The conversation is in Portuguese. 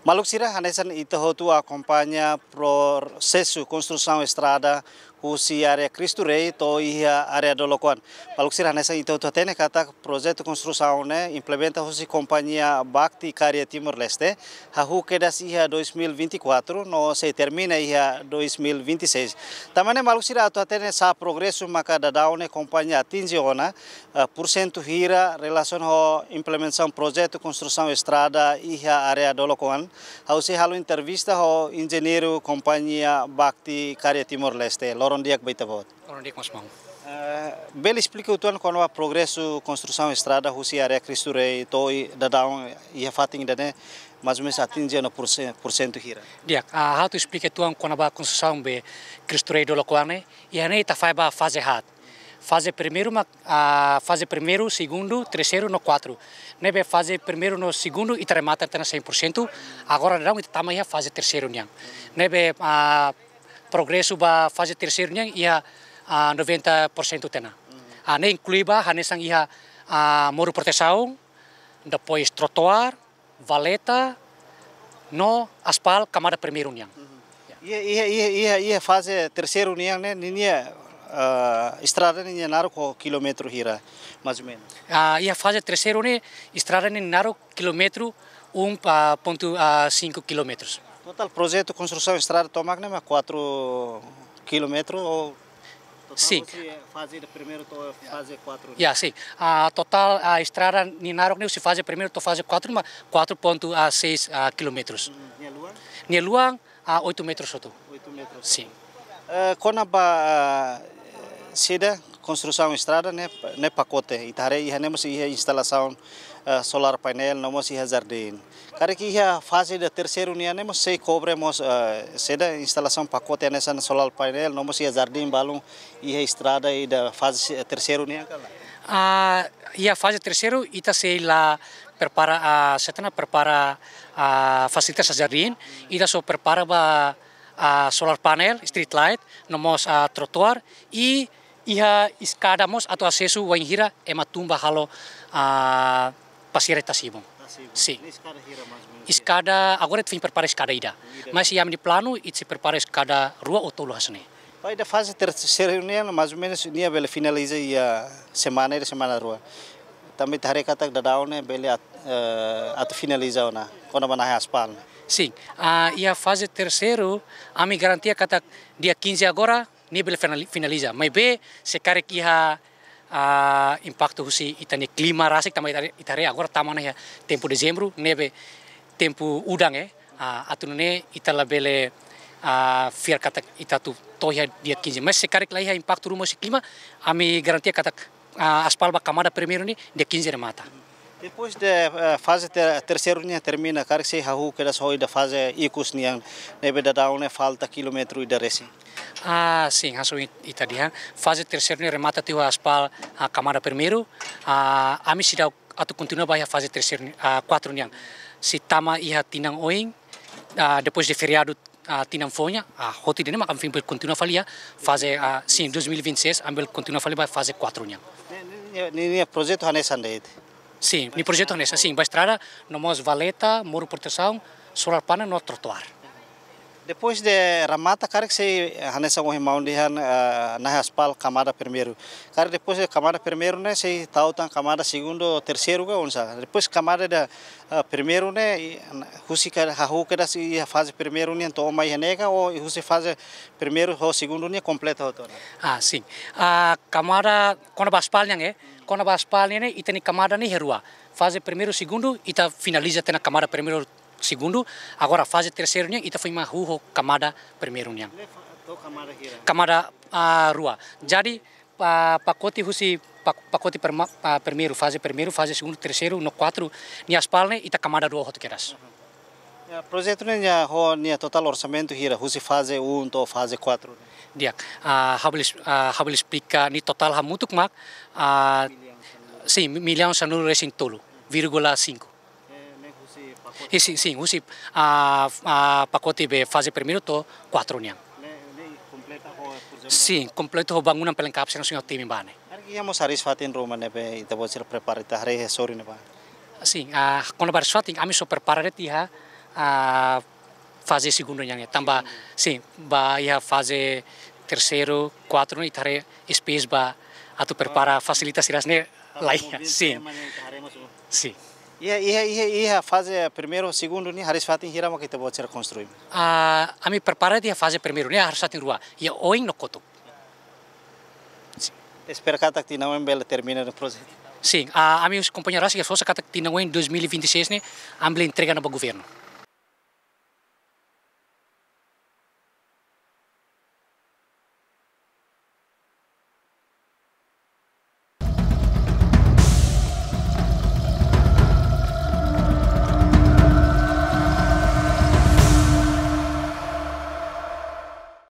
Maluxira Hanesan Itahotu acompanha processo construção estrada Husi área Cristo Rei to ia área do Locoan. Maluxira Hanesan Itahotu tene kata projeto construção né implementa Husi companhia Bhakti Karya Timor Leste hahu kedas ia 2024 no se termina ia 2026. Tamane Maluxira atu tene sa progresso maka dadau ne companhia atinge ona porcento hira relação ho implementação projeto construção estrada ia área do Locoan. Hausi halu entrevista ho engenheiro companhia Bhakti Karya Timor Leste Loron Diak Baitavot. Loron Diak mas mau. Bel explica o tuan quando a progresso construção estrada Husi área Cristo Rei toi dadau ia fating dane mais ou menos atinge no porcento hira. Diak, how to explica tuan quando a construção be Cristo Rei do Locoane e a nei ta fai ba fase hat. Fase primeiro, segundo, terceiro, no 4. Nebe fase primeiro, no segundo e remata até 100%. Agora não está mais a fase terceiro niang. Nebe progresso ba fase terceiro niang ia 90% tena. Ne inclui ba hanesang ia muro proteção, depois trotoar, valeta, no aspal camada primeiro niang. Ia fase terceiro niang né ninia estrada nem naro com quilômetro hira, mais ou menos. E a fase terceiro né estrada nem naro quilômetro 1,5 quilômetros. Total projeto construção estrada toma né 4 quilômetros ou sim. Fase primeiro to fase 4. Sim. Total a estrada nem naro né se fase primeiro to fase 4 mas 4,6 quilômetros. Nieluang 8 metros outro. 8 metros. Sim. Quando a sida construção estrada né pacote itare ia nemos ia instalação solar painel nemos ia jardim cara que ia fase da terceiro nia nemos sei cobremos sida instalação pacote nessa solar painel nemos ia jardim balão ia estrada e da fase terceiro nia kala ia fase terceiro ita sei lá prepara setana prepara fasilitas jardim ita so prepara ba solar panel, street light, nomos trotoar e ia escadamos atau acesso wanhira ematumba halo pasir tasibong. Sim. Escada agora tu prepara escada ida. Mas ia di plano it se prepara escada rua ou tolo hasne. Vai da fase terceira união mais ou menos nia bela finaliza ia semana rua. Também tare kata dadau ne bela at finaliza ona. Quando banah aspal. Sim, e a fase terceiro, a me garantia que dia 15 agora, nível finaliza. Mas bem, se quer que impacto husi itani clima rasik também itare agora tamana ya tempo dezembro, nebe tempo udang atunune itala bele fiar kata itatu toya dia 15. Mas se quer que impacto rumos clima, a me garantia kata aspal ba camada primeiro ni dia 15 remata. Depois da fase terceira nia termina, cara se hahu que das hoi da fase icus niang nebe da daune falta quilômetro e da resi. Sim, haso ita dia. Fase terceira nia remata teu aspal a camada primeiro. A mi sida atu continua ba fase terceira 4 niang. Si tama ia tinang oing depois de feriado tinang fonha hoti dene makam fimpel continua falia fase sim 2026 ambel continua falia ba fase 4 niang. Ni projeto hanesan deit. Sim, no projeto nessa, sim, vai estrada, nomos valeta, muro proteção, solar panel no trotoar. Depois de ramata, cara que se hanessa o irmão de na aspal camada primeiro. Cara depois de camada primeiro né se tautan camada segundo, terceiro que onça. Depois camada da primeiro né husi cara hahu que da se fase primeiro né to mai nega ou husi fase primeiro ou segundo né completa hotor. Sim. Camada quando aspal yang quando a aspal ne itani camada ni herua. Fase primeiro, segundo, ita finaliza tena camada primeiro, segundo. Agora fase terceiro nya ita foi mahu camada primeiro nya. Camada rua. Jadi pacote husi pacote primeiro, fase segundo, terceiro, no 4 ni aspal ne ita camada rua hot keras. Projeto nya ho nia total orçamento hira husi fase 1 to fase 4. Dia habel explica ni total hamutuk mak sim milhão sanul racing tolo 0,5. Sim, husi pacote be fase primeiro to 4 niang. Sim, completo bangunan pelengkap sing sing time bane. Argi amo saris fatin rumah ne be ita bocil prepare ta hare sorry ne ba. Sim, quando bar shooting ami so prepare ti fase segundo yang tambah sim ba ia fase terceiro quatro ni tare space ba atau prepara fasilitas irasne lainnya sim sim Ia fase primeiro, segundo ni harus fatin hira mo kita buat construir. Ami prepara dia fase primeiro ni harus fatin rua ia oing no koto. Espera kata que não embele termina o projeto. Sim, a minha companheira que fosse kata que tinha em 2026 né, amble entrega no governo.